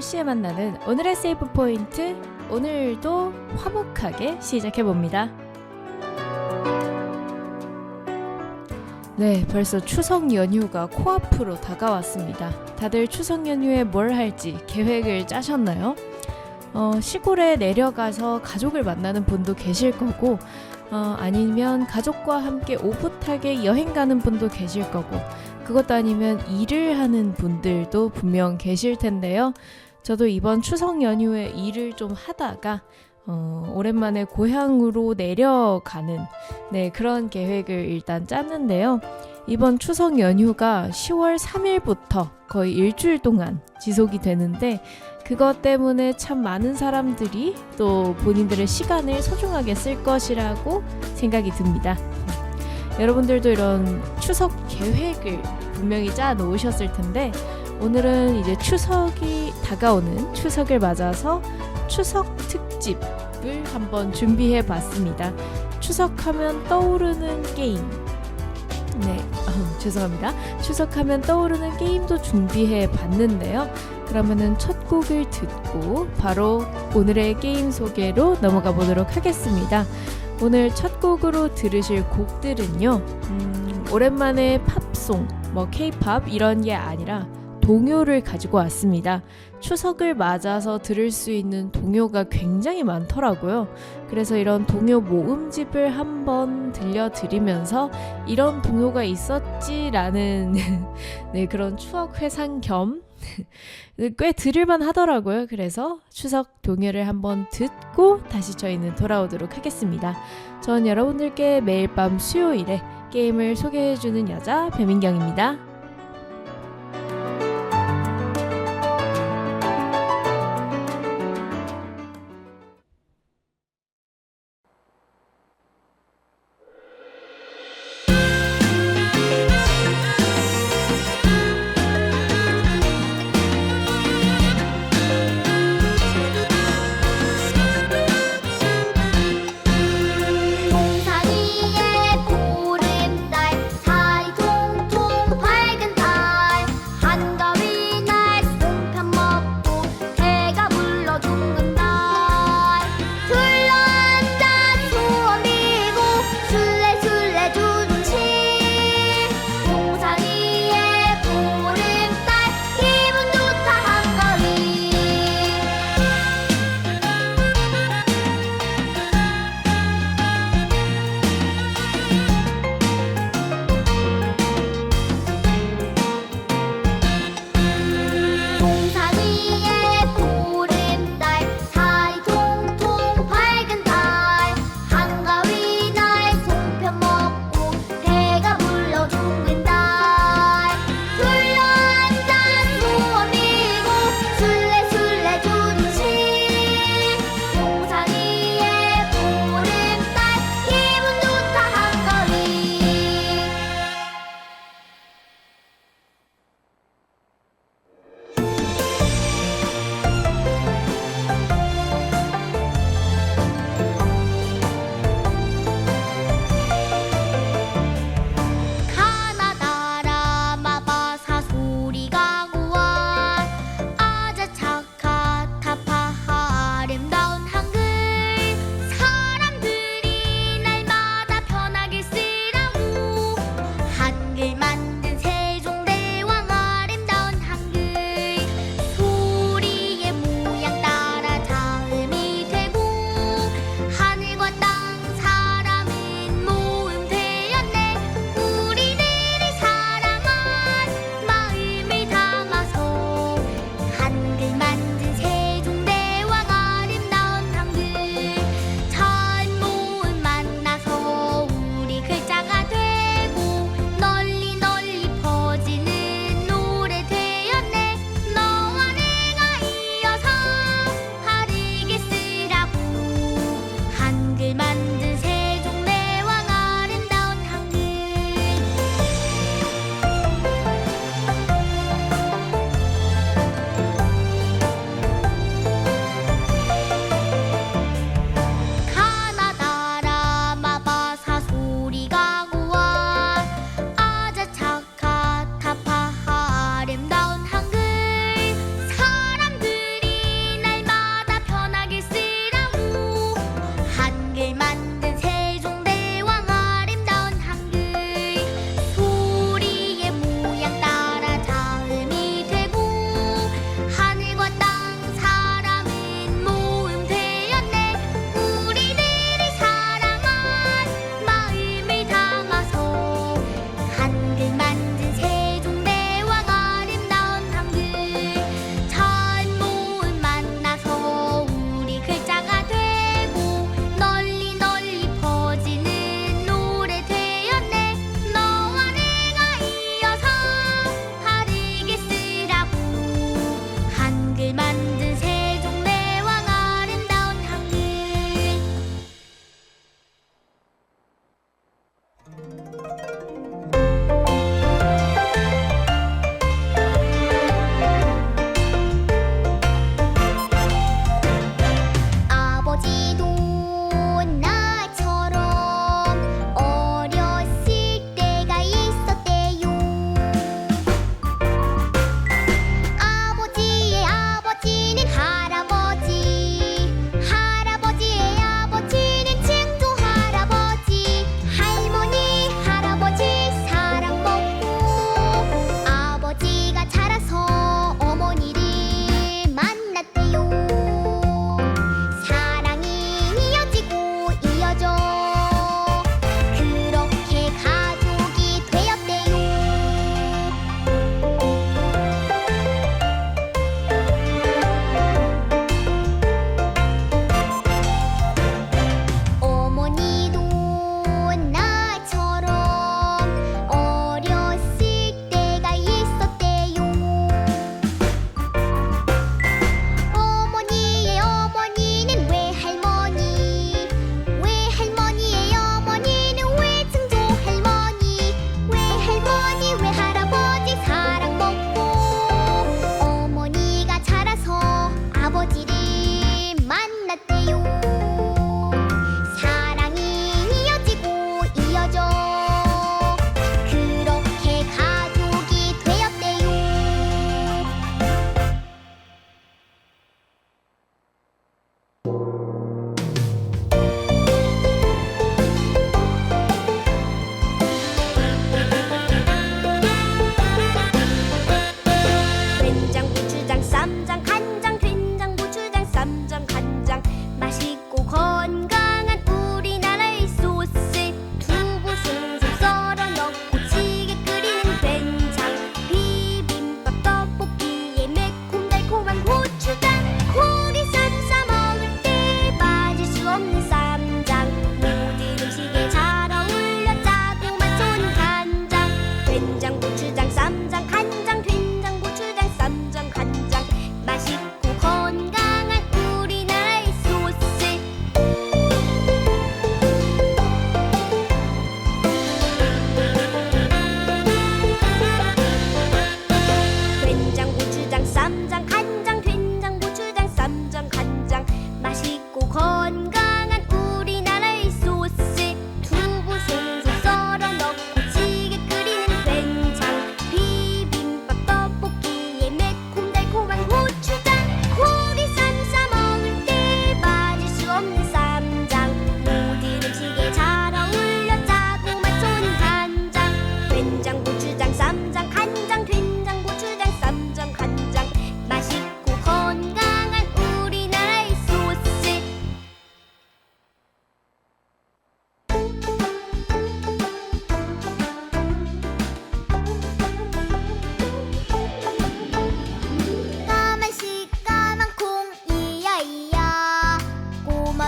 10시에 만나는 오늘의 세이브 포인트, 오늘도 화목하게 시작해봅니다. 네, 벌써 추석 연휴가 코앞으로 다가왔습니다. 다들 추석 연휴에 뭘 할지 계획을 짜셨나요? 시골에 내려가서 가족을 만나는 분도 계실 거고, 아니면 가족과 함께 오붓하게 여행 가는 분도 계실 거고, 그것도 아니면 일을 하는 분들도 분명 계실 텐데요. 저도 이번 추석 연휴에 일을 좀 하다가 오랜만에 고향으로 내려가는 그런 계획을 일단 짰는데요. 이번 추석 연휴가 10월 3일부터 거의 일주일 동안 지속이 되는데, 그것 때문에 참 많은 사람들이 또 본인들의 시간을 소중하게 쓸 것이라고 생각이 듭니다. 여러분들도 이런 추석 계획을 분명히 짜 놓으셨을 텐데, 오늘은 이제 추석이 다가오는 추석을 맞아서 추석 특집을 한번 준비해 봤습니다. 추석하면 떠오르는 게임. 죄송합니다. 추석하면 떠오르는 게임도 준비해 봤는데요. 그러면은 첫 곡을 듣고 바로 오늘의 게임 소개로 넘어가 보도록 하겠습니다. 오늘 첫 곡으로 들으실 곡들은요, 오랜만에 팝송, K-pop 이런 게 아니라 동요를 가지고 왔습니다. 추석을 맞아서 들을 수 있는 동요가 굉장히 많더라고요. 그래서 이런 동요 모음집을 한번 들려드리면서 이런 동요가 있었지라는 그런 추억 회상 겸 꽤 들을만 하더라고요. 그래서 추석 동요를 한번 듣고 다시 저희는 돌아오도록 하겠습니다. 전 여러분들께 매일 밤 수요일에 게임을 소개해주는 여자 배민경입니다. 동산 위에 보름달 사이 통통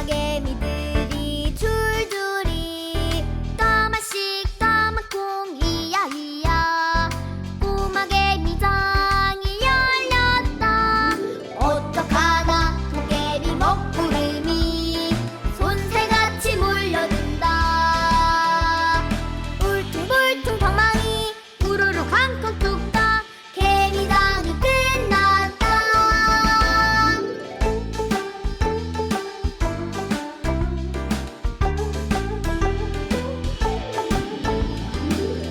꼬마개미들이 줄줄이 까마씩 까마콩 이야이야 꼬마개미장이 열렸다 어떡하나 도깨비 먹구름이 손새같이 몰려든다 울퉁불퉁 방망이 우르르 쾅쾅 뚝딱 개미장이 끝났다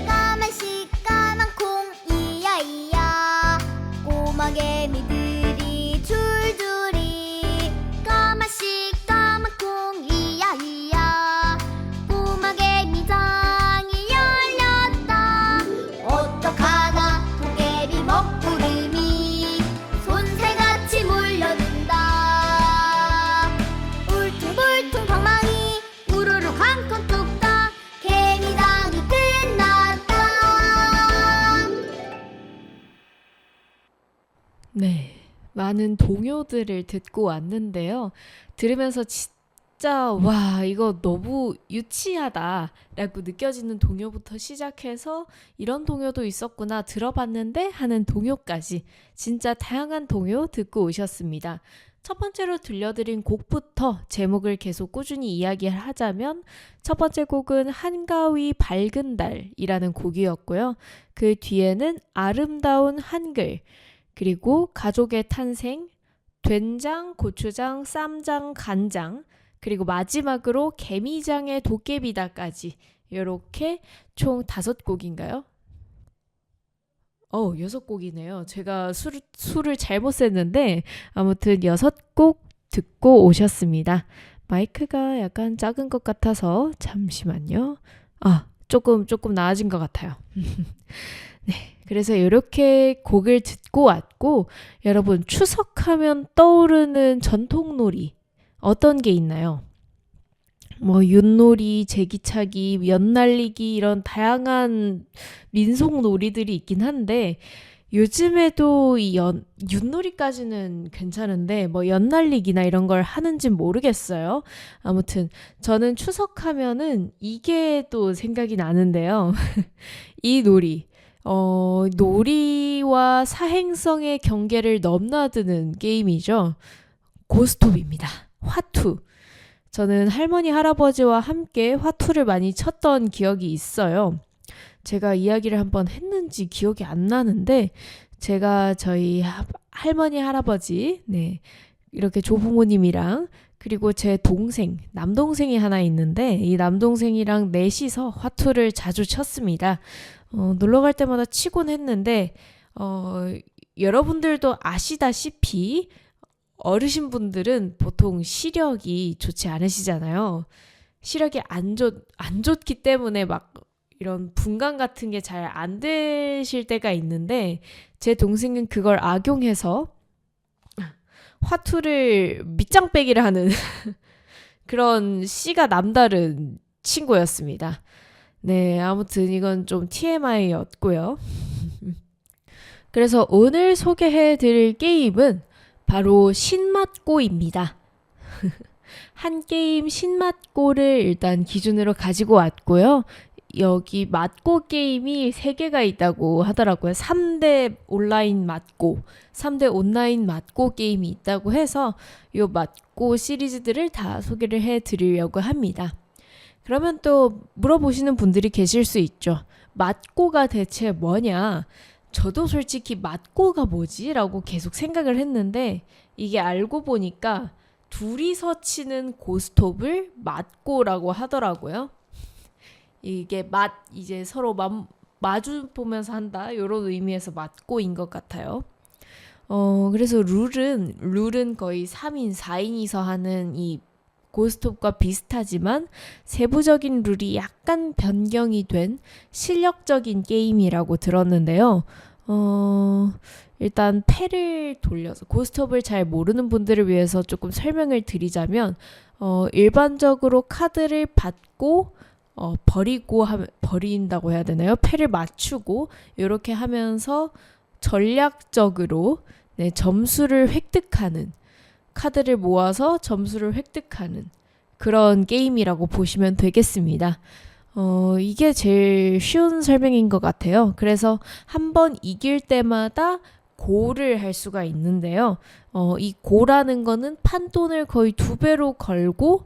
까만씩 까만콩 이야이야 꼬마개미들이 줄줄이 까만씩 까만콩 이야이야 꼬마개미장이 열렸다 어떡하나 도깨비 먹구름이 손새같이 몰려든다 울퉁불퉁 방망이 우르르 쾅쾅 뚝딱 개미장이 끝났다 네, 많은 동요들을 듣고 왔는데요. 들으면서 진짜 와, 이거 너무 유치하다라고 느껴지는 동요부터 시작해서 이런 동요도 있었구나 들어봤는데 하는 동요까지 진짜 다양한 동요 듣고 오셨습니다. 첫 번째로 들려드린 곡부터 제목을 계속 꾸준히 이야기를 하자면 첫 번째 곡은 한가위 밝은 달이라는 곡이었고요. 그 뒤에는 아름다운 한글, 그리고 가족의 탄생, 된장, 고추장, 쌈장, 간장, 그리고 마지막으로 개미장의 도깨비다까지 이렇게 총 5곡인가요? 6곡이네요. 제가 수를 잘못 셌는데 아무튼 6곡 듣고 오셨습니다. 마이크가 약간 작은 것 같아서 잠시만요. 조금 나아진 것 같아요. 네, 그래서 이렇게 곡을 듣고 왔고 여러분 추석하면 떠오르는 전통놀이 어떤 게 있나요? 뭐 윷놀이, 제기차기, 연날리기 이런 다양한 민속 놀이들이 있긴 한데 요즘에도 이 윷놀이까지는 괜찮은데 뭐 연날리기나 이런 걸 하는진 모르겠어요. 아무튼 저는 추석하면은 이게 또 생각이 나는데요. 이 놀이 놀이와 사행성의 경계를 넘나드는 게임이죠. 고스톱입니다. 화투. 저는 할머니, 할아버지와 함께 화투를 많이 쳤던 기억이 있어요. 제가 이야기를 한번 했는지 기억이 안 나는데 제가 저희 할머니, 할아버지, 네, 이렇게 조부모님이랑 그리고 제 동생, 남동생이 하나 있는데 이 남동생이랑 넷이서 화투를 자주 쳤습니다. 놀러 갈 때마다 치곤 했는데 여러분들도 아시다시피 어르신분들은 보통 시력이 좋지 않으시잖아요. 시력이 안 좋기 때문에 막 이런 분간 같은 게 잘 안 되실 때가 있는데 제 동생은 그걸 악용해서 화투를 밑장빼기를 하는 그런 씨가 남다른 친구였습니다. 네, 아무튼 이건 좀 TMI였고요. 그래서 오늘 소개해드릴 게임은 바로 신맞고입니다. 한 게임 신맞고를 일단 기준으로 가지고 왔고요. 여기 맞고 게임이 3개가 있다고 하더라고요. 3대 온라인 맞고, 3대 온라인 맞고 게임이 있다고 해서 이 맞고 시리즈들을 다 소개를 해드리려고 합니다. 그러면 또 물어보시는 분들이 계실 수 있죠. 맞고가 대체 뭐냐? 저도 솔직히 맞고가 뭐지? 라고 계속 생각을 했는데 이게 알고 보니까 둘이서 치는 고스톱을 맞고라고 하더라고요. 이게 이제 서로 마주 보면서 한다 이런 의미에서 맞고인 것 같아요. 그래서 룰은 거의 3인, 4인이서 하는 이 고스톱과 비슷하지만 세부적인 룰이 약간 변경이 된 실력적인 게임이라고 들었는데요. 일단 패를 돌려서 고스톱을 잘 모르는 분들을 위해서 조금 설명을 드리자면 일반적으로 카드를 받고 버린다고 해야 되나요? 패를 맞추고 이렇게 하면서 전략적으로 점수를 획득하는 카드를 모아서 점수를 획득하는 그런 게임이라고 보시면 되겠습니다. 이게 제일 쉬운 설명인 것 같아요. 그래서 한 번 이길 때마다 고를 할 수가 있는데요. 이 고라는 거는 판돈을 거의 2배로 걸고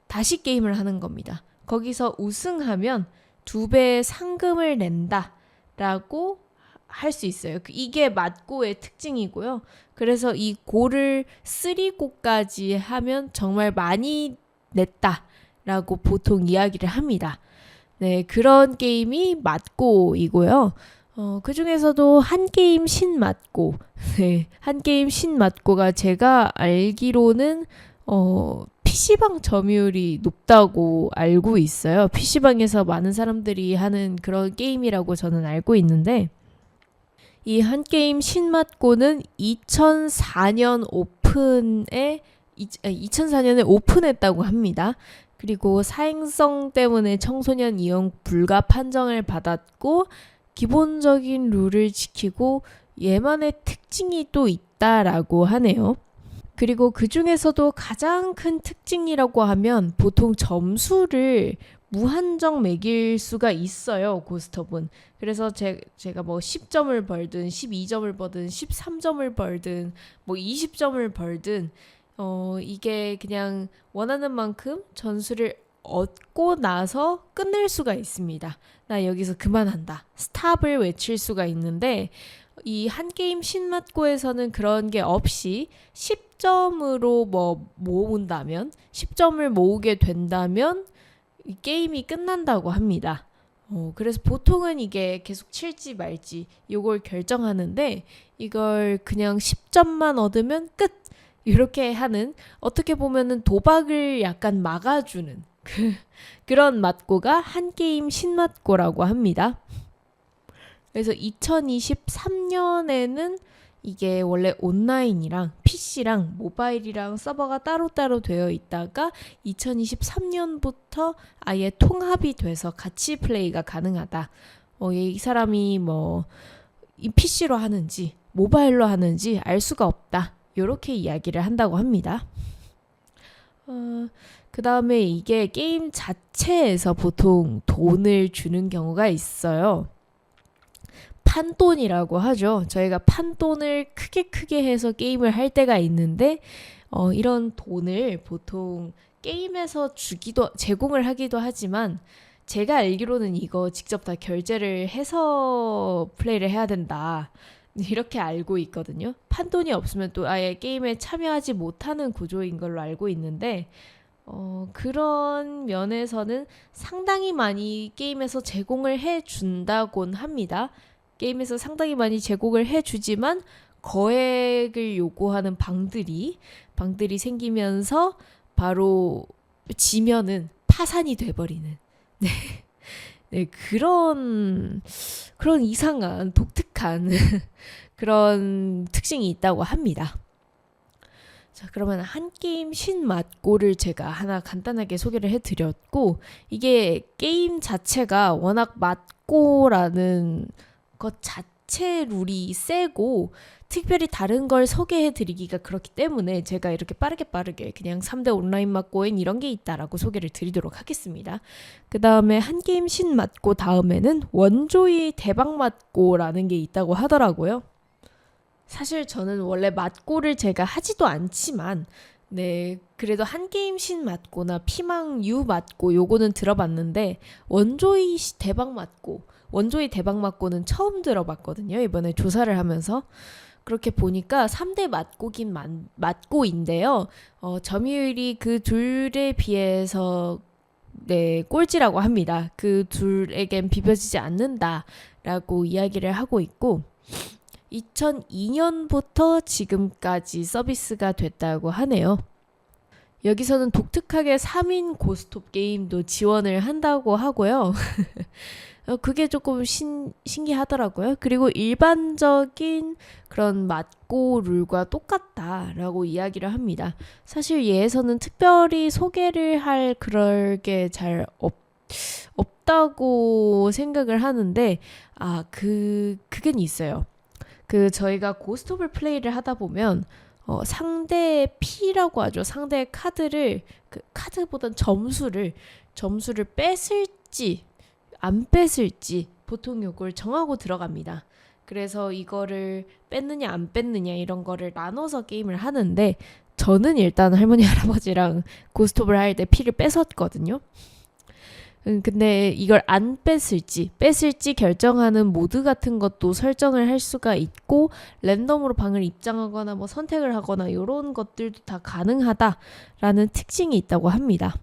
다시 게임을 하는 겁니다. 거기서 우승하면 2배의 상금을 낸다라고 할 수 있어요. 이게 맞고의 특징이고요. 그래서 이 고를 3고까지 하면 정말 많이 냈다라고 보통 이야기를 합니다. 네, 그런 게임이 맞고이고요. 그 중에서도 한게임 신맞고, 네, 한게임 신맞고가 제가 알기로는 PC방 점유율이 높다고 알고 있어요. PC방에서 많은 사람들이 하는 그런 게임이라고 저는 알고 있는데, 이 한게임 신맞고는 2004년에 오픈했다고 합니다. 그리고 사행성 때문에 청소년 이용 불가 판정을 받았고 기본적인 룰을 지키고 얘만의 특징이 또 있다라고 하네요. 그리고 그 중에서도 가장 큰 특징이라고 하면 보통 점수를 무한정 매길 수가 있어요. 고스톱은. 그래서 제가 뭐 10점을 벌든 12점을 벌든 13점을 벌든 뭐 20점을 벌든 이게 그냥 원하는 만큼 전수를 얻고 나서 끝낼 수가 있습니다. 나 여기서 그만한다. 스탑을 외칠 수가 있는데 이 한게임 신맞고에서는 그런 게 없이 10점으로 뭐 모은다면 10점을 모으게 된다면 이 게임이 끝난다고 합니다. 그래서 보통은 이게 계속 칠지 말지 이걸 결정하는데 이걸 그냥 10점만 얻으면 끝! 이렇게 하는 어떻게 보면은 도박을 약간 막아주는 그런 맞고가 한게임 신맞고라고 합니다. 그래서 2023년에는 이게 원래 온라인이랑 PC랑 모바일이랑 서버가 따로따로 되어 있다가 2023년부터 아예 통합이 돼서 같이 플레이가 가능하다. 이 사람이 뭐 이 PC로 하는지 모바일로 하는지 알 수가 없다. 이렇게 이야기를 한다고 합니다. 그 다음에 이게 게임 자체에서 보통 돈을 주는 경우가 있어요. 판돈이라고 하죠. 저희가 판돈을 크게 해서 게임을 할 때가 있는데 이런 돈을 보통 게임에서 제공을 하기도 하지만 제가 알기로는 이거 직접 다 결제를 해서 플레이를 해야 된다. 이렇게 알고 있거든요. 판돈이 없으면 또 아예 게임에 참여하지 못하는 구조인 걸로 알고 있는데 그런 면에서는 상당히 많이 게임에서 제공을 해준다곤 합니다. 게임에서 상당히 많이 제공을 해주지만 거액을 요구하는 방들이 생기면서 바로 지면은 파산이 돼버리는 네, 그런 이상한 독특한 그런 특징이 있다고 합니다. 자, 그러면 한게임 신맞고를 제가 하나 간단하게 소개를 해드렸고 이게 게임 자체가 워낙 맞고라는 것 자체 룰이 세고 특별히 다른 걸 소개해드리기가 그렇기 때문에 제가 이렇게 빠르게 그냥 3대 온라인 맞고엔 이런 게 있다라고 소개를 드리도록 하겠습니다. 그 다음에 한게임 신맞고 다음에는 원조의 대박 맞고라는 게 있다고 하더라고요. 사실 저는 원래 맞고를 제가 하지도 않지만 네, 그래도 한게임 신 맞고나 피망 유 맞고 요거는 들어봤는데 원조의 대박 맞고는 처음 들어봤거든요. 이번에 조사를 하면서 그렇게 보니까 3대 맞고긴 맞고인데요. 점유율이 그 둘에 비해서 네, 꼴찌라고 합니다. 그 둘에겐 비벼지지 않는다라고 이야기를 하고 있고 2002년부터 지금까지 서비스가 됐다고 하네요. 여기서는 독특하게 3인 고스톱 게임도 지원을 한다고 하고요. 그게 조금 신기하더라고요. 그리고 일반적인 그런 맞고 룰과 똑같다라고 이야기를 합니다. 사실 얘에서는 특별히 소개를 할 그럴 게 잘 없다고 생각을 하는데 그게 있어요. 저희가 고스톱을 플레이를 하다 보면 상대의 P라고 하죠. 상대의 카드를 그 카드보단 점수를 뺐을지 안 뺐을지 보통 요걸 정하고 들어갑니다. 그래서 이거를 뺐느냐 안 뺐느냐 이런 거를 나눠서 게임을 하는데 저는 일단 할머니 할아버지랑 고스톱을 할 때 P를 뺐었거든요. 근데 이걸 안 뺐을지 결정하는 모드 같은 것도 설정을 할 수가 있고 랜덤으로 방을 입장하거나 뭐 선택을 하거나 이런 것들도 다 가능하다라는 특징이 있다고 합니다.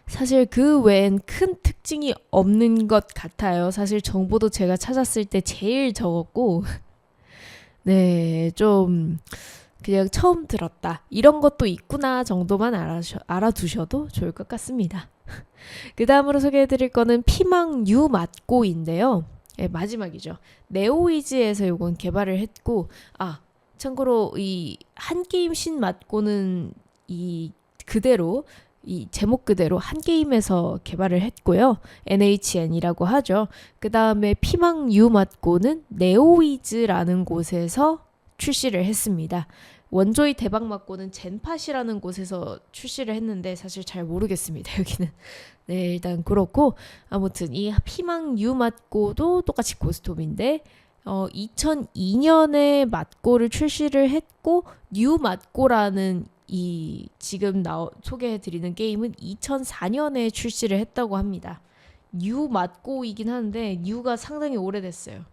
사실 그 외엔 큰 특징이 없는 것 같아요. 사실 정보도 제가 찾았을 때 제일 적었고 네, 좀 그냥 처음 들었다. 이런 것도 있구나 정도만 알아두셔도 좋을 것 같습니다. 그 다음으로 소개해드릴 거는 피망 U 맞고인데요. 네, 마지막이죠. 네오이즈에서 요건 개발을 했고 참고로 이 한 게임 신 맞고는 이 제목 그대로 한 게임에서 개발을 했고요. NHN이라고 하죠. 그 다음에 피망 U 맞고는 네오이즈라는 곳에서 출시를 했습니다. 원조의 대박 맞고는 젠팟이라는 곳에서 출시를 했는데 사실 잘 모르겠습니다. 여기는. 네, 일단 그렇고 아무튼 이 피망 U 맞고도 똑같이 고스톱인데 2002년에 맞고를 출시를 했고 U 맞고라는 이 지금 소개해드리는 게임은 2004년에 출시를 했다고 합니다. U 맞고이긴 한데 U가 상당히 오래됐어요.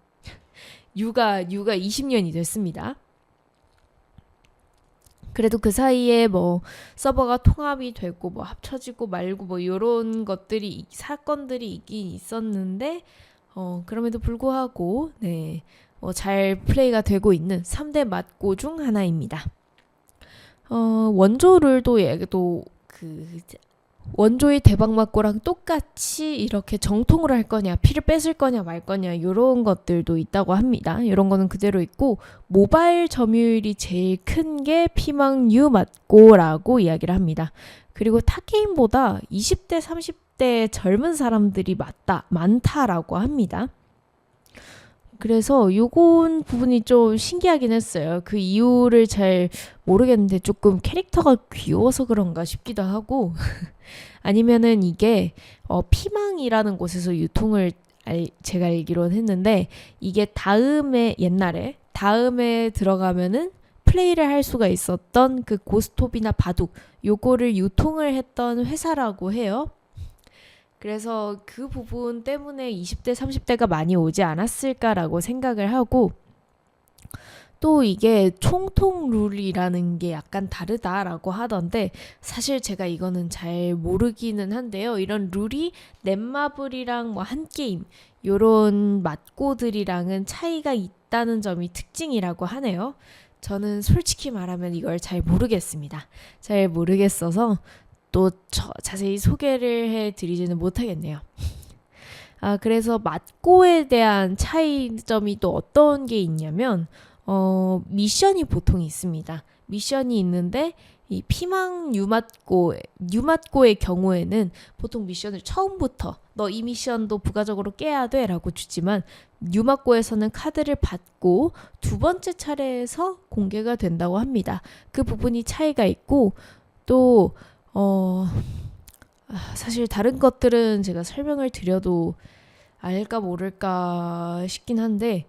U가 20년이 됐습니다. 그래도 그 사이에 뭐 서버가 통합이 되고 뭐 합쳐지고 말고 뭐 이런 것들이 사건들이 있긴 있었는데 그럼에도 불구하고 네, 잘 플레이가 되고 있는 3대 맞고 중 하나입니다. 원조를도 얘도 원조의 대박 맞고랑 똑같이 이렇게 정통으로 할 거냐, 피를 뺏을 거냐 말 거냐 이런 것들도 있다고 합니다. 이런 거는 그대로 있고 모바일 점유율이 제일 큰 게 피망 U 맞고라고 이야기를 합니다. 그리고 타 게임보다 20대, 30대 젊은 사람들이 많다라고 합니다. 그래서 요건 부분이 좀 신기하긴 했어요. 그 이유를 잘 모르겠는데 조금 캐릭터가 귀여워서 그런가 싶기도 하고 아니면은 이게 피망이라는 곳에서 유통을 제가 알기로는 했는데 이게 옛날에 다음에 들어가면은 플레이를 할 수가 있었던 그 고스톱이나 바둑 요거를 유통을 했던 회사라고 해요. 그래서 그 부분 때문에 20대, 30대가 많이 오지 않았을까라고 생각을 하고 또 이게 총통 룰이라는 게 약간 다르다라고 하던데 사실 제가 이거는 잘 모르기는 한데요. 이런 룰이 넷마블이랑 뭐 한게임 요런 맞고들이랑은 차이가 있다는 점이 특징이라고 하네요. 저는 솔직히 말하면 이걸 잘 모르겠습니다. 잘 모르겠어서 또 자세히 소개를 해드리지는 못하겠네요. 그래서 맞고에 대한 차이점이 또 어떤 게 있냐면 미션이 보통 있습니다. 미션이 있는데 이 피망 유맞고의 경우에는 보통 미션을 처음부터 너 이 미션도 부가적으로 깨야 돼 라고 주지만 유맞고에서는 카드를 받고 두 번째 차례에서 공개가 된다고 합니다. 그 부분이 차이가 있고 또 사실 다른 것들은 제가 설명을 드려도 알까 모를까 싶긴 한데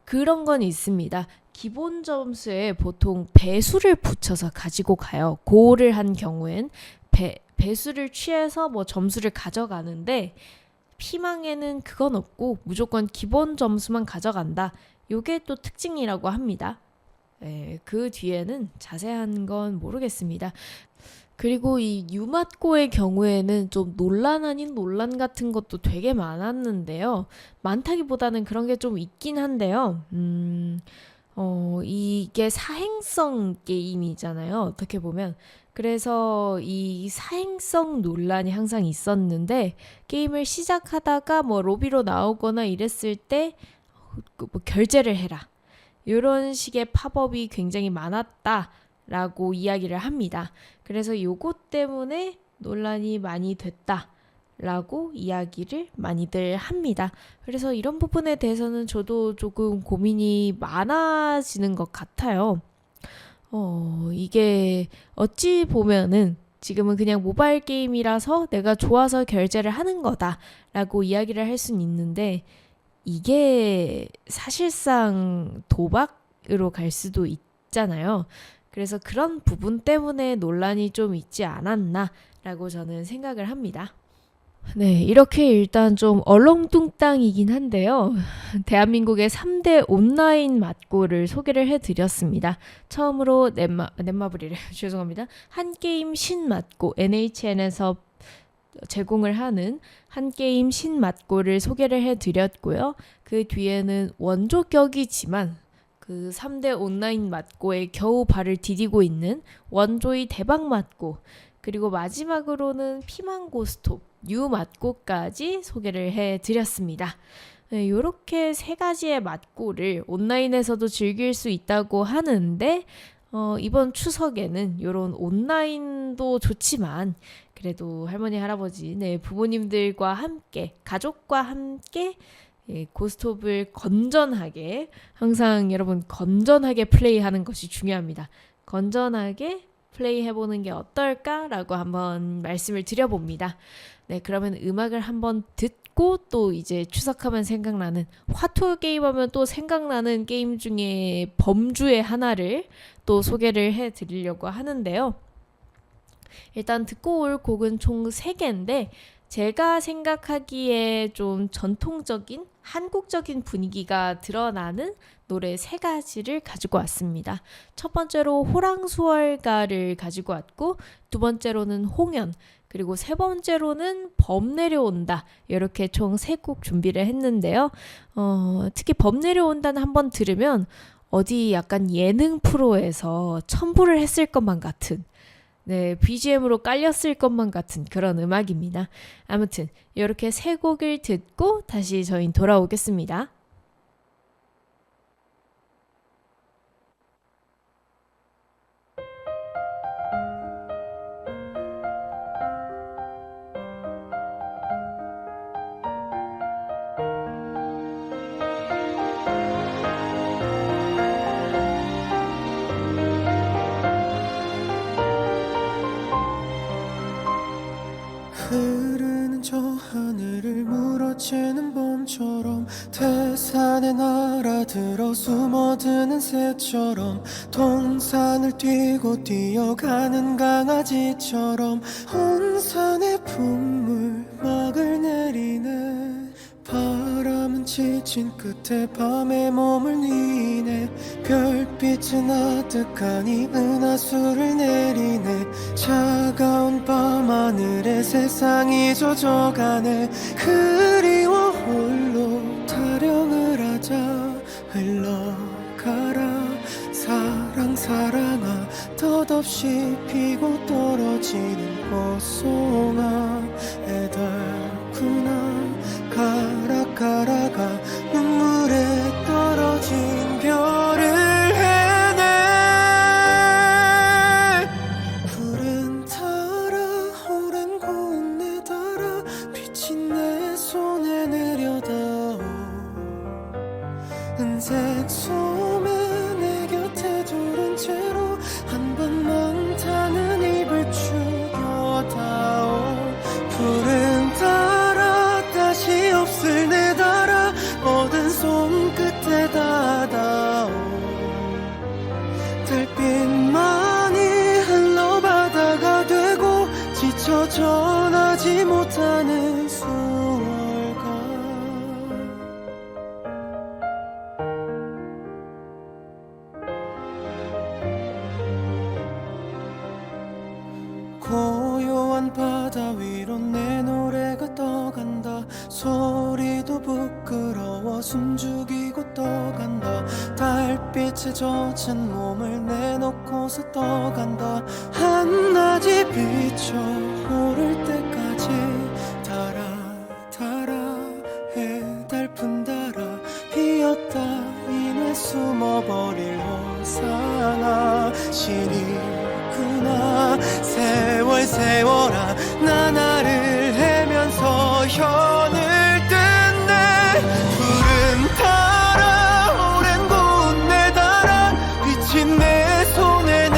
그런 건 있습니다. 기본 점수에 보통 배수를 붙여서 가지고 가요. 고를 한 경우엔 배수를 취해서 뭐 점수를 가져가는데 피망에는 그건 없고 무조건 기본 점수만 가져간다. 요게 또 특징이라고 합니다. 그 뒤에는 자세한 건 모르겠습니다. 그리고 이 유맞고의 경우에는 좀 논란 아닌 논란 같은 것도 되게 많았는데요. 많다기보다는 그런 게 좀 있긴 한데요. 이게 사행성 게임이잖아요. 어떻게 보면. 그래서 이 사행성 논란이 항상 있었는데 게임을 시작하다가 뭐 로비로 나오거나 이랬을 때 뭐 결제를 해라. 이런 식의 팝업이 굉장히 많았다라고 이야기를 합니다. 그래서 요것 때문에 논란이 많이 됐다라고 이야기를 많이들 합니다. 그래서 이런 부분에 대해서는 저도 조금 고민이 많아지는 것 같아요. 이게 어찌 보면은 지금은 그냥 모바일 게임이라서 내가 좋아서 결제를 하는 거다라고 이야기를 할 수는 있는데 이게 사실상 도박으로 갈 수도 있잖아요. 그래서 그런 부분 때문에 논란이 좀 있지 않았나라고 저는 생각을 합니다. 네, 이렇게 일단 좀 얼렁뚱땅이긴 한데요. 대한민국의 3대 온라인 맞고를 소개를 해드렸습니다. 처음으로 넷마블이래 죄송합니다. 한게임 신맞고 NHN에서 제공을 하는 한게임 신맞고를 소개를 해드렸고요. 그 뒤에는 원조격이지만 그 3대 온라인 맞고에 겨우 발을 디디고 있는 원조의 대박 맞고, 그리고 마지막으로는 피망고스톱 뉴 맞고까지 소개를 해드렸습니다. 네, 이렇게 세 가지의 맞고를 온라인에서도 즐길 수 있다고 하는데 이번 추석에는 이런 온라인도 좋지만 그래도 할머니 할아버지 부모님들과 함께 가족과 함께 고스톱을 건전하게, 항상 여러분 건전하게 플레이하는 것이 중요합니다. 건전하게 플레이해보는 게 어떨까라고 한번 말씀을 드려봅니다. 네, 그러면 음악을 한번 듣고 또 이제 추석하면 생각나는, 화투 게임하면 또 생각나는 게임 중에 범주의 하나를 또 소개를 해드리려고 하는데요. 일단 듣고 올 곡은 총 3개인데 제가 생각하기에 좀 전통적인 한국적인 분위기가 드러나는 노래 3가지를 가지고 왔습니다. 첫 번째로 호랑수월가를 가지고 왔고, 두 번째로는 홍연, 그리고 세 번째로는 범 내려온다. 이렇게 총 3곡 준비를 했는데요. 특히 범 내려온다는 한번 들으면 어디 약간 예능 프로에서 첨부를 했을 것만 같은, BGM으로 깔렸을 것만 같은 그런 음악입니다. 아무튼 이렇게 3곡을 듣고 다시 저희는 돌아오겠습니다. 흐르는 저 하늘을 물어채는 봄처럼, 태산에 날아들어 숨어드는 새처럼, 동산을 뛰고 뛰어가는 강아지처럼 온 산에 분물막을 내리네. 바람은 지친 끝에 밤에 몸을 뉘네. 별빛은 아득하니 은하수를 내리네. 차가운 밤하늘에 세상이 젖어가네. 그리워 홀로 타령을 하자. 흘러가라 사랑 사랑아. 덧없이 피고 떨어지는 꽃송아. 애달구나 가라 가라가 눈물에 떨어진 별을 해내. 푸른 타라 오랜 고운 내 달아. 빛이 내 손에 내려다오. 은색 소매 내 곁에 두른 채로 한 번만 타는 입을 죽여다오. 푸른 타라 다시 없을 내 달아. 모든 손끝에 닿아오. 달빛만이 흘러바다가 되고 지쳐 전하지 못하는 수월가. 고요한 바다 위로 내 노래가 떠간다. 소리도 부끄러워 숨죽이고 떠간다. 달빛에 젖은 몸을 내놓고서 떠간다. 한낮이 비춰 오를 때까지 달아 달아 해달픈 달아. 피었다 이내 숨어버릴 호상아. 신이구나 세월 세월아. 나날을 헤면서 현을 뜬네. 푸른 타라 오랜 고운 내 달아. 빛이 내 손에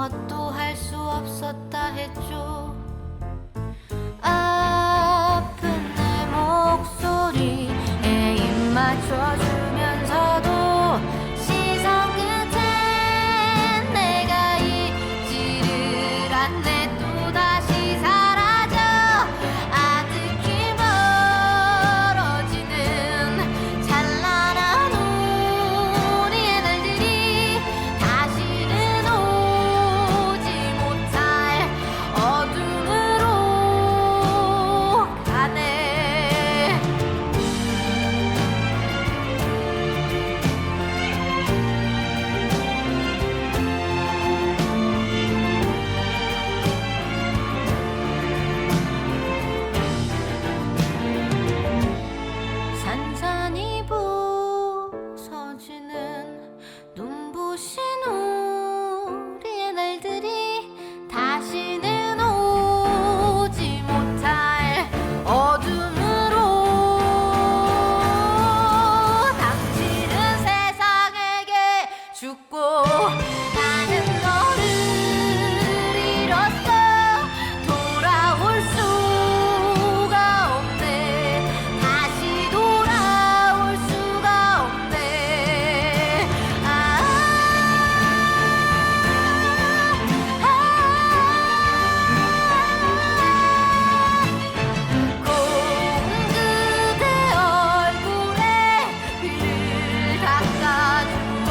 아무것도 할 수 없었다 했죠. 아픈 내 목소리에 입 맞춰주면서도 시선 끝엔 내가 있지를 않네. 또다시 사라져 아득히 멀어지는 찬란한 우리의 날들이 다시는 오지 못할 어둠으로 가네. 산산이 부서지는 눈부신 우리의 날들이 다시는 오지 못할 어둠으로 당신은 세상에게 죽고 나는 너를 잃었어. 돌아올 수가 없네. 다시 돌아올 수가 없네. 고운 그대 얼굴에 비를 닦아주고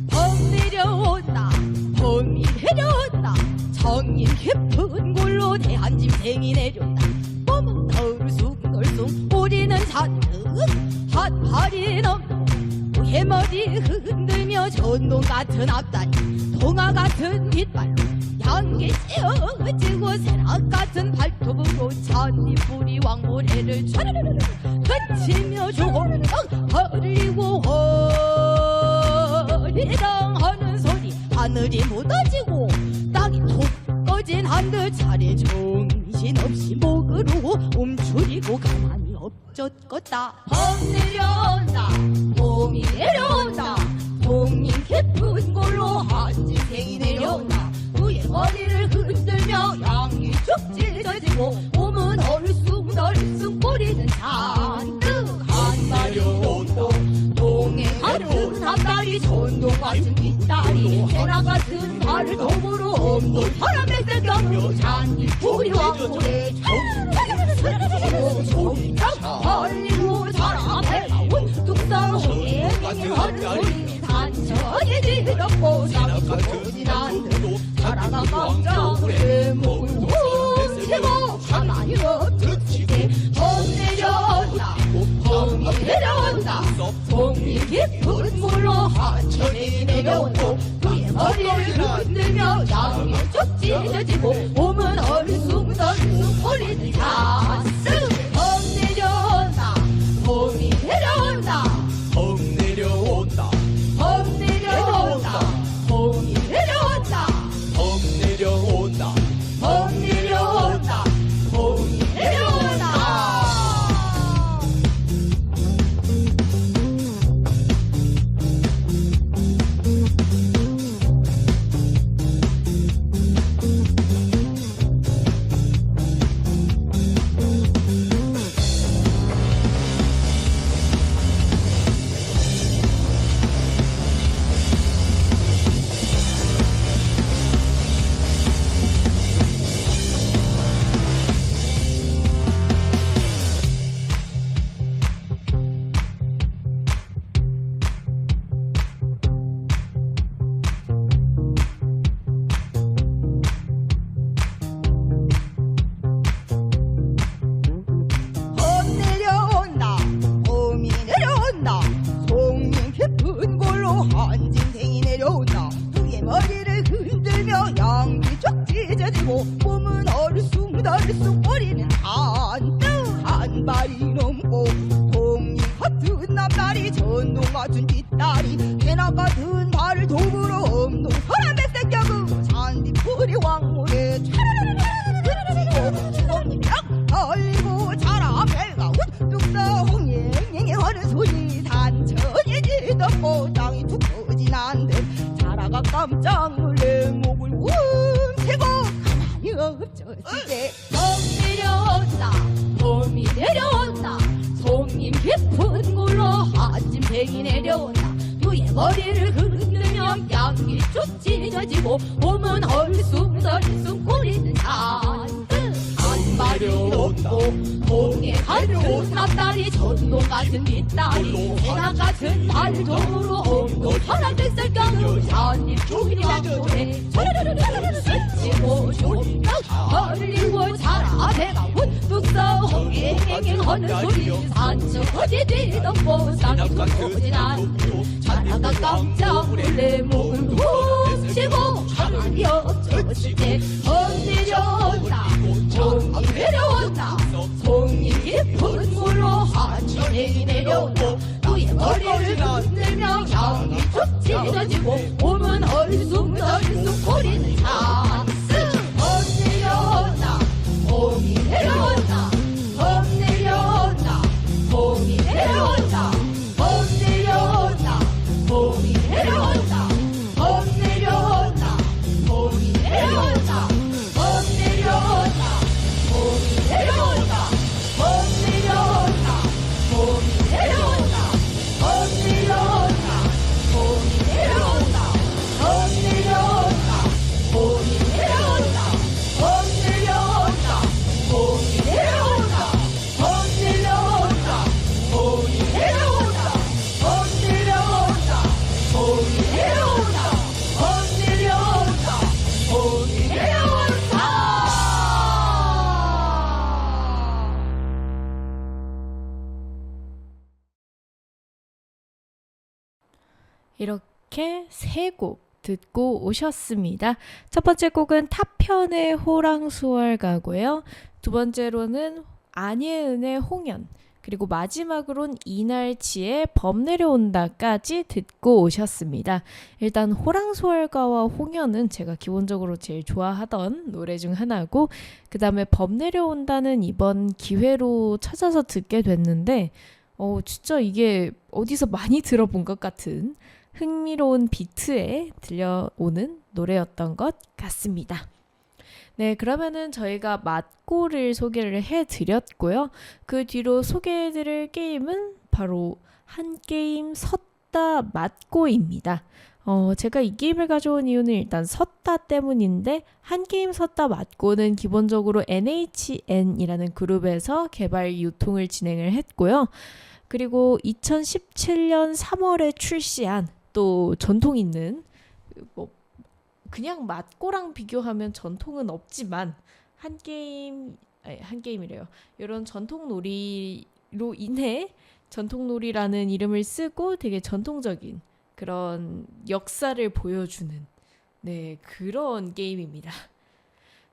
봄 내려온다 봄이 내려온다 정인 깊은 골로 대한 짐승이 내려온다. 봄은 더울 숭덜숭 우리는 잔뜩 핫팔이 넘는 해머리 흔들며 전동 같은 앞다리 동화 같은 뒷발로 향기 찌어지고 새락 같은 발톱으로 잔디뿌리 왕모래를 촤르르르 던치며 조르륵 버리고 허리랑 하는 소리 하늘이 무너지고 땅이 톡 꺼진 한들 차례 정신없이 목으로 움츠리고 가만히 엎젖었다. 봄 내려온다 봄이 내려온다 동인 깊은 골로 한짐승이 내려온다. 그의 머리를 흔들며 양이 쭉 찢어지고 몸은 얼숭덜숭 꼬리는 잔뜩 한 마리 온다. 동해 같은 앞다리 전동 같은 뒷다리 해나 같은 발을 도구로 엄돌 바람에 뜯겨 잔디뿌리 왕고래 소리랑 벌리고 사람 앞에 나온 뚝섬에 하는 소리 단천이 뒤덮고 땀이 젖어진 않듯 사랑아 깜짝을 목을 훔치고 가만히 엎드치게 봄 내려온다 봄이 내려온다 봄이 깊은 물로 한천이 내려오고 그의 머리를 흔들며 양이 쭉 찢어지고 몸은 얼숭덜숭 소리는 가슴. 봄 내려온다 봄이 내려온다 봄 내려온다 봄 내려온다 봄이 내려온다 봄 내려온다 봄 내려온다 봄이 내려온다. 앞다리 전동 같은 뒷다리 개나 같은 발을 도구로 없는 사람 백색 격으로 잔디풀이 왕물에 주먹이랑 달리고 자라 배가 우뚝서 홍행행해 하는 소리 산천이 지덮고 땅이 툭 꺼진한 듯 자라가 깜짝 놀래 목을 움치고 가만히 엎쳤을때 봄 내려온다 봄이 내려온다 송님 깊은 물로 아침뱅이 내려온다 누의 머리를 흔들며 양이 쭉 찢어지고 봄은 얼숭덜숭 꼬리는 잔뜩 한 마리 없고 동해 갈고 앞다리 전동 같은 뒷다리 해나 같은 발톱으로 엉덩 파란 백설 깡으로 잔입 줄이 막고래 스치고 쇼딱 벌리고 자라 배가 문득 서 홍행행행 하는 소리 산책 어디 뒤덮고 쌍이 툭툭지 않는 자라가 깜짝 놀래 목을 훔치고 가만히 엎쳤을 때봄 내려온다 봄이 내려온다 송이 깊은 물로 한천행이 내려온다 너의 머리를 흔들며 향이 쭉 찢어지고 봄은 얼숭덜숭 꼬리는 찬스 봄 내려온다 봄이 내려온다 봄 내려온다 봄이 내려온다 봄 내려온다 봄이 내려온다 봄 내려온다 봄이 내려온다 봄 내려온다 봄이 내려온다 봄 내려온다 봄이 내려온다 봄 내려온다 봄이 내려온다 봄 내려온다 봄이 내려온다 봄 내려온다 봄이 내려온다 봄 내려온다 봄이 내려온다 봄 내려온다 봄이 내려온다 봄 내려온다 봄이 내려온다 이렇게 세 곡 듣고 오셨습니다. 첫 번째 곡은 타편의 호랑수월가고요. 두 번째로는 안예은의 홍연, 그리고 마지막으론 이날치의 범 내려온다까지 듣고 오셨습니다. 일단 호랑수월가와 홍연은 제가 기본적으로 제일 좋아하던 노래 중 하나고, 그 다음에 범 내려온다는 이번 기회로 찾아서 듣게 됐는데 진짜 이게 어디서 많이 들어본 것 같은 흥미로운 비트에 들려오는 노래였던 것 같습니다. 네, 그러면은 저희가 맞고를 소개를 해드렸고요. 그 뒤로 소개해드릴 게임은 바로 한 게임 섰다 맞고입니다. 제가 이 게임을 가져온 이유는 일단 섰다 때문인데, 한 게임 섰다 맞고는 기본적으로 NHN이라는 그룹에서 개발 유통을 진행을 했고요. 그리고 2017년 3월에 출시한 또 전통 있는, 그냥 맞고랑 비교하면 전통은 없지만 한 게임이래요. 이런 전통놀이로 인해 전통놀이라는 이름을 쓰고 되게 전통적인 그런 역사를 보여주는 그런 게임입니다.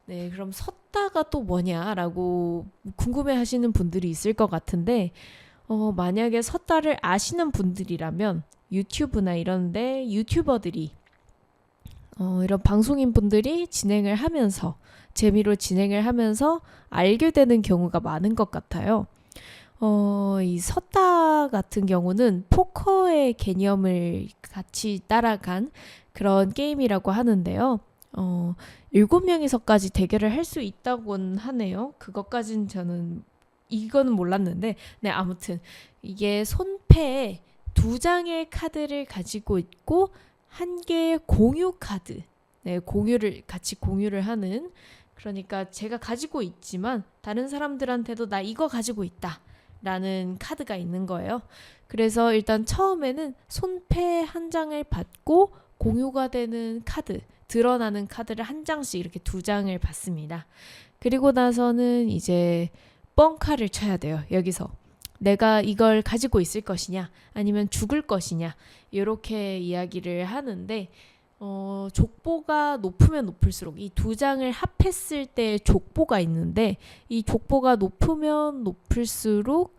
네, 그럼 섰다가 또 뭐냐라고 궁금해 하시는 분들이 있을 것 같은데, 만약에 섰다를 아시는 분들이라면 유튜브나 이런데 유튜버들이 이런 방송인 분들이 진행을 하면서 재미로 진행을 하면서 알게 되는 경우가 많은 것 같아요. 이 섰다 같은 경우는 포커의 개념을 같이 따라간 그런 게임이라고 하는데요. 7명이서까지 대결을 할 수 있다고는 하네요. 그것까진 저는 이거는 몰랐는데, 네, 아무튼 이게 손패에 2장의 카드를 가지고 있고 한 개의 공유 카드, 같이 공유를 하는, 그러니까 제가 가지고 있지만 다른 사람들한테도 나 이거 가지고 있다 라는 카드가 있는 거예요. 그래서 일단 처음에는 손패 한 장을 받고 공유가 되는 카드, 드러나는 카드를 한 장씩 이렇게 2장을 받습니다. 그리고 나서는 이제 뻥카를 쳐야 돼요. 여기서 내가 이걸 가지고 있을 것이냐 아니면 죽을 것이냐, 이렇게 이야기를 하는데, 족보가 높으면 높을수록 이 2장을 합했을 때 족보가 있는데, 이 족보가 높으면 높을수록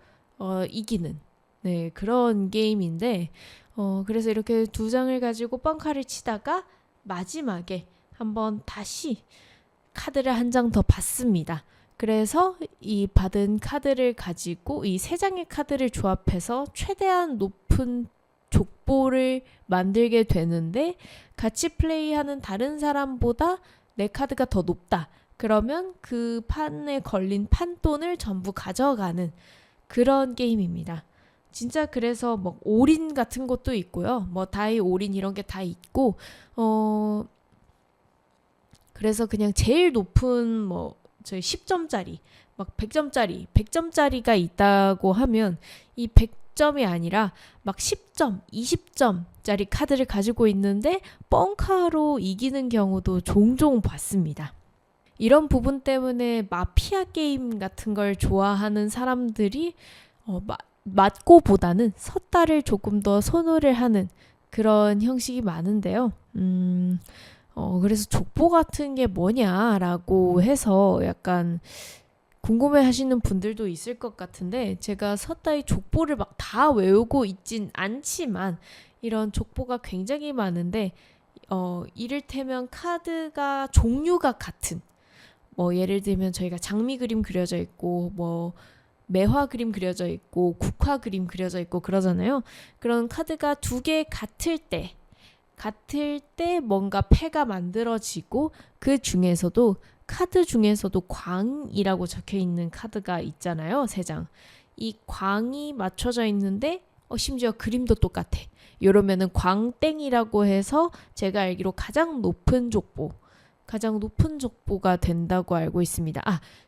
이기는 네, 그런 게임인데 그래서 이렇게 두 장을 가지고 뻥카를 치다가 마지막에 한번 다시 카드를 한 장 더 받습니다. 그래서 이 받은 카드를 가지고 이 세 장의 카드를 조합해서 최대한 높은 족보를 만들게 되는데 같이 플레이하는 다른 사람보다 내 카드가 더 높다. 그러면 그 판에 걸린 판돈을 전부 가져가는 그런 게임입니다. 진짜 그래서 뭐 올인 같은 것도 있고요. 뭐 다이 올인 이런 게 다 있고 그래서 그냥 제일 높은 뭐 저희 10점짜리 막 100점짜리 100점짜리가 있다고 하면 이 100점이 아니라 막 10점 20점짜리 카드를 가지고 있는데 뻥카로 이기는 경우도 종종 봤습니다. 이런 부분 때문에 마피아 게임 같은 걸 좋아하는 사람들이 맞고보다는 섰다를 조금 더 선호를 하는 그런 형식이 많은데요. 그래서 족보 같은 게 뭐냐라고 해서 약간 궁금해 하시는 분들도 있을 것 같은데 제가 섰다의 족보를 막 다 외우고 있진 않지만 이런 족보가 굉장히 많은데 이를테면 카드가 종류가 같은 뭐 예를 들면 저희가 장미 그림 그려져 있고 뭐 매화 그림 그려져 있고 국화 그림 그려져 있고 그러잖아요. 그런 카드가 두 개 같을 때 뭔가 패가 만들어지고 그 중에서도 카드 중에서도 광이라고 적혀 있는 카드가 있잖아요. 세 장. 이 광이 맞춰져 있는데 심지어 그림도 똑같아. 이러면은 광땡이라고 해서 제가 알기로 가장 높은 족보가 된다고 알고 있습니다.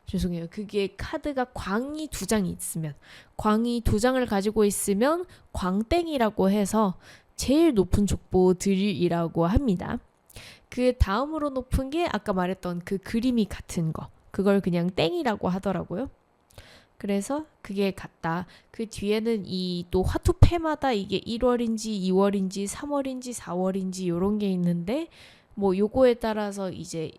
죄송해요. 그게 카드가 광이 두 장이 있으면 광이 두 장을 가지고 있으면 광땡이라고 해서 제일 높은 족보들이라고 합니다. 그 다음으로 높은 게 아까 말했던 그 그림이 같은 거. 그걸 그냥 땡이라고 하더라고요. 그래서 그게 같다. 그 뒤에는 이 또 화투패마다 이게 1월인지 2월인지 3월인지 4월인지 요런 게 있는데 뭐 요거에 따라서 이제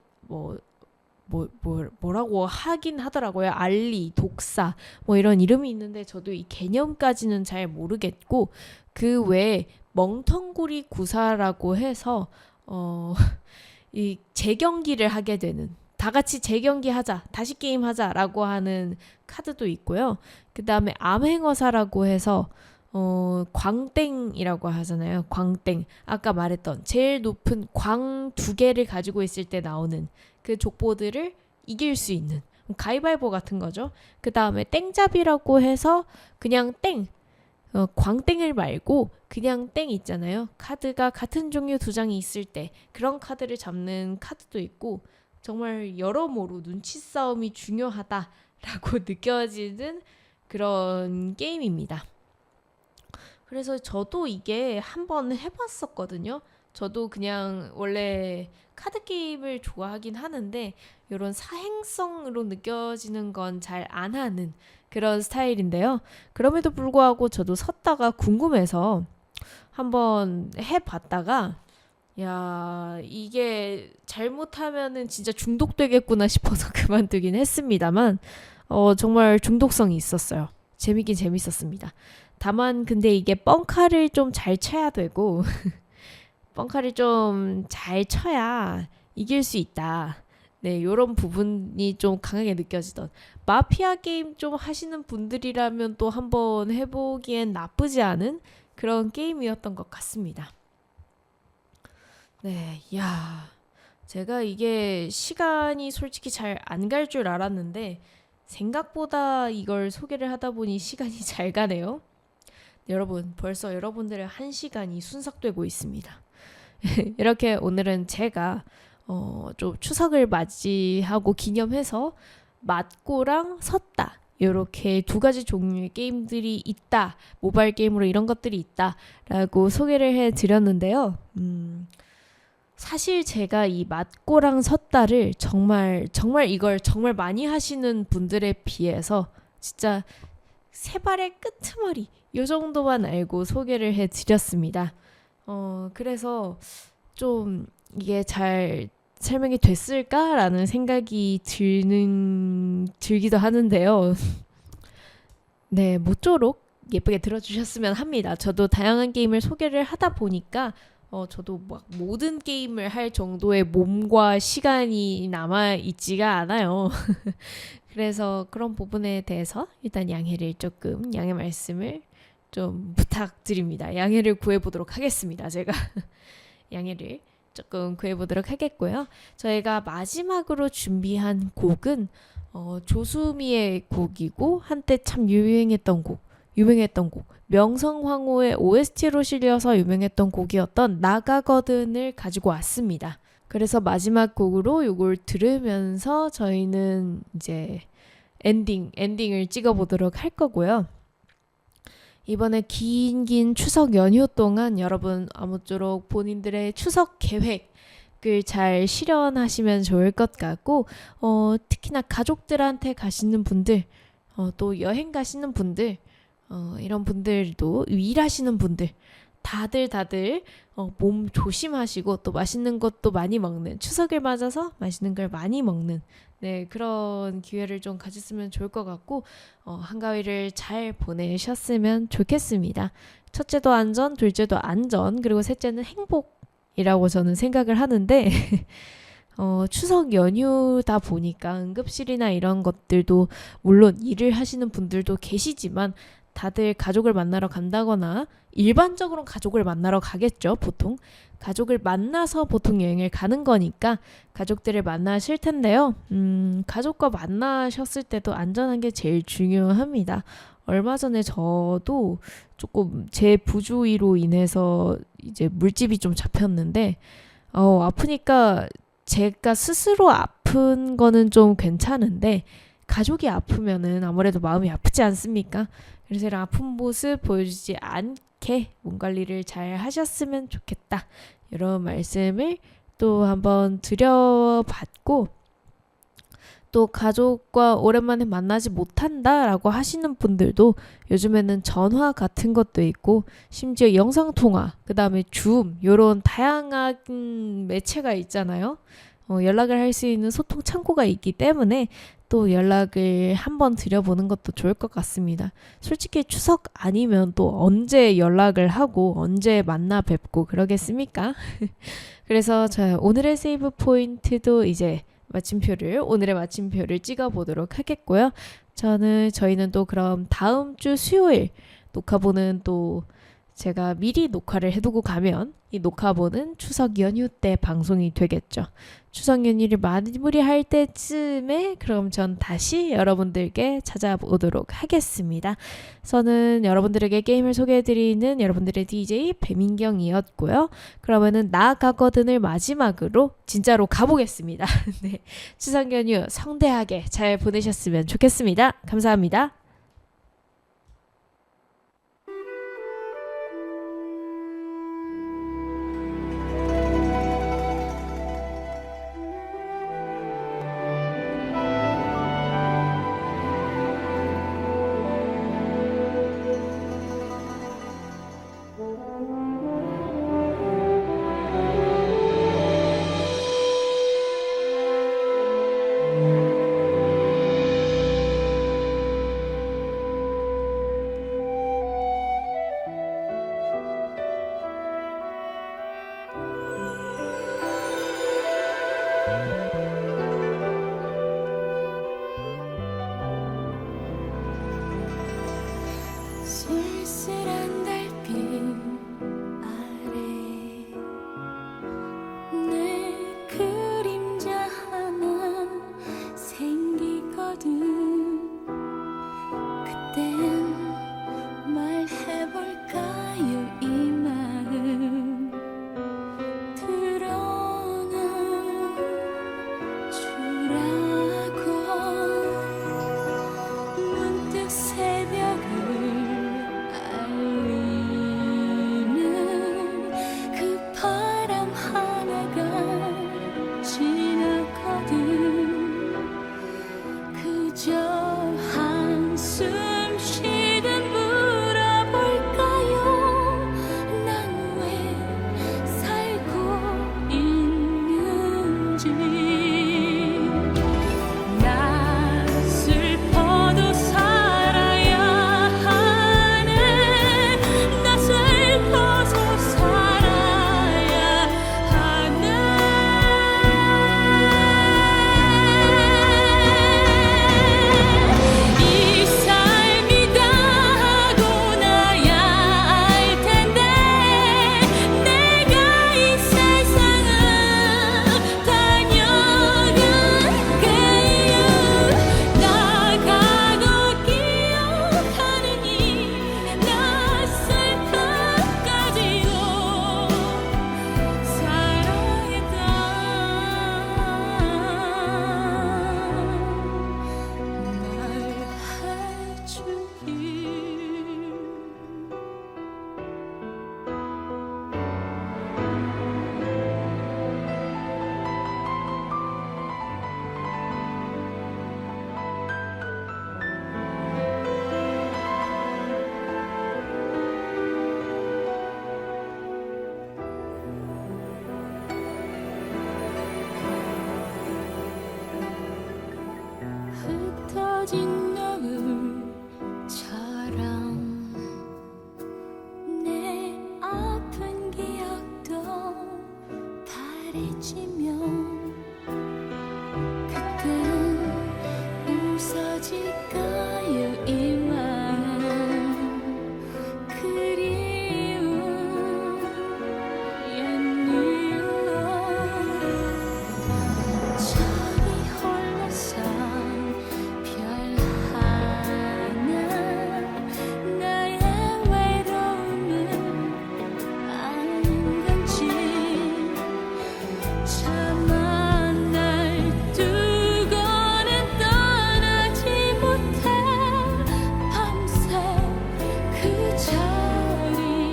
뭐라고 하긴 하더라고요. 알리, 독사 뭐 이런 이름이 있는데 저도 이 개념까지는 잘 모르겠고 그 외에 멍텅구리 구사라고 해서 이 재경기를 하게 되는 다 같이 재경기 하자 다시 게임 하자라고 하는 카드도 있고요. 그 다음에 암행어사라고 해서 광땡이라고 하잖아요. 광땡. 아까 말했던 제일 높은 광 두 개를 가지고 있을 때 나오는 그 족보들을 이길 수 있는 가위바위보 같은 거죠. 그 다음에 땡잡이라고 해서 그냥 땡 광땡을 말고 그냥 땡 있잖아요. 카드가 같은 종류 두 장이 있을 때 그런 카드를 잡는 카드도 있고 정말 여러모로 눈치 싸움이 중요하다라고 느껴지는 그런 게임입니다. 그래서 저도 이게 한번 해봤었거든요. 저도 그냥 원래 카드 게임을 좋아하긴 하는데 이런 사행성으로 느껴지는 건 잘 안 하는 그런 스타일인데요. 그럼에도 불구하고 저도 섰다가 궁금해서 한번 해봤다가 야 이게 잘못하면은 진짜 중독되겠구나 싶어서 그만두긴 했습니다만 정말 중독성이 있었어요. 재밌긴 재밌었습니다. 다만 근데 이게 뻥카를 좀 잘 쳐야 되고 뻥카를 좀 잘 쳐야 이길 수 있다. 네, 요런 부분이 좀 강하게 느껴지던 마피아 게임 좀 하시는 분들이라면 또 한번 해보기엔 나쁘지 않은 그런 게임이었던 것 같습니다. 네, 제가 이게 시간이 솔직히 잘 안 갈 줄 알았는데 생각보다 이걸 소개를 하다 보니 시간이 잘 가네요. 여러분, 벌써 여러분들의 1시간이 순삭되고 있습니다. 이렇게 오늘은 제가 좀 추석을 맞이하고 기념해서 맞고랑 섰다 이렇게 두 가지 종류의 게임들이 있다, 모바일 게임으로 이런 것들이 있다라고 소개를 해드렸는데요. 사실 제가 이 맞고랑 섰다를 정말 이걸 정말 많이 하시는 분들에 비해서 진짜 세 발의 끄트머리 요 정도만 알고 소개를 해드렸습니다. 그래서 좀 이게 잘 설명이 됐을까라는 생각이 들기도 하는데요. 네, 모쪼록 예쁘게 들어주셨으면 합니다. 저도 다양한 게임을 소개를 하다 보니까 저도 막 모든 게임을 할 정도의 몸과 시간이 남아 있지가 않아요. 그래서 그런 부분에 대해서 일단 양해 말씀을 좀 부탁드립니다. 양해를 구해보도록 하겠습니다. 제가 양해를 조금 구해보도록 하겠고요. 저희가 마지막으로 준비한 곡은 조수미의 곡이고 한때 참 유명했던 곡 명성황후의 OST로 실려서 유명했던 곡이었던 나가거든을 가지고 왔습니다. 그래서 마지막 곡으로 이걸 들으면서 저희는 이제 엔딩을 찍어보도록 할 거고요. 이번에 긴 추석 연휴 동안 여러분 아무쪼록 본인들의 추석 계획을 잘 실현하시면 좋을 것 같고 특히나 가족들한테 가시는 분들 또 여행 가시는 분들 이런 분들도 일하시는 분들 다들 몸 조심하시고 또 맛있는 것도 많이 먹는 추석을 맞아서 맛있는 걸 많이 먹는 그런 기회를 좀 가졌으면 좋을 것 같고 한가위를 잘 보내셨으면 좋겠습니다. 첫째도 안전, 둘째도 안전, 그리고 셋째는 행복이라고 저는 생각을 하는데 추석 연휴다 보니까 응급실이나 이런 것들도 물론 일을 하시는 분들도 계시지만 다들 가족을 만나러 간다거나 일반적으로 가족을 만나러 가겠죠. 보통 가족을 만나서 보통 여행을 가는 거니까 가족들을 만나실 텐데요. 가족과 만나셨을 때도 안전한 게 제일 중요합니다. 얼마 전에 저도 조금 제 부주의로 인해서 이제 물집이 좀 잡혔는데 아프니까 제가 스스로 아픈 거는 좀 괜찮은데 가족이 아프면은 아무래도 마음이 아프지 않습니까? 그래서 이런 아픈 모습 보여주지 않게 몸 관리를 잘 하셨으면 좋겠다. 이런 말씀을 또 한번 드려봤고 또 가족과 오랜만에 만나지 못한다라고 하시는 분들도 요즘에는 전화 같은 것도 있고 심지어 영상통화 그 다음에 줌 이런 다양한 매체가 있잖아요. 연락을 할 수 있는 소통 창구가 있기 때문에 또 연락을 한번 드려보는 것도 좋을 것 같습니다. 솔직히 추석 아니면 또 언제 연락을 하고 언제 만나 뵙고 그러겠습니까? 그래서 오늘의 세이브 포인트도 이제 오늘의 마침표를 찍어보도록 하겠고요. 저희는 또 그럼 다음 주 수요일 녹화본은 또 제가 미리 녹화를 해두고 가면 이 녹화본은 추석 연휴 때 방송이 되겠죠. 추석 연휴를 마무리할 때쯤에 그럼 전 다시 여러분들께 찾아오도록 하겠습니다. 저는 여러분들에게 게임을 소개해드리는 여러분들의 DJ 배민경이었고요. 그러면은 나가거든을 마지막으로 진짜로 가보겠습니다. 네, 추석 연휴 성대하게 잘 보내셨으면 좋겠습니다. 감사합니다.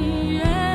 위에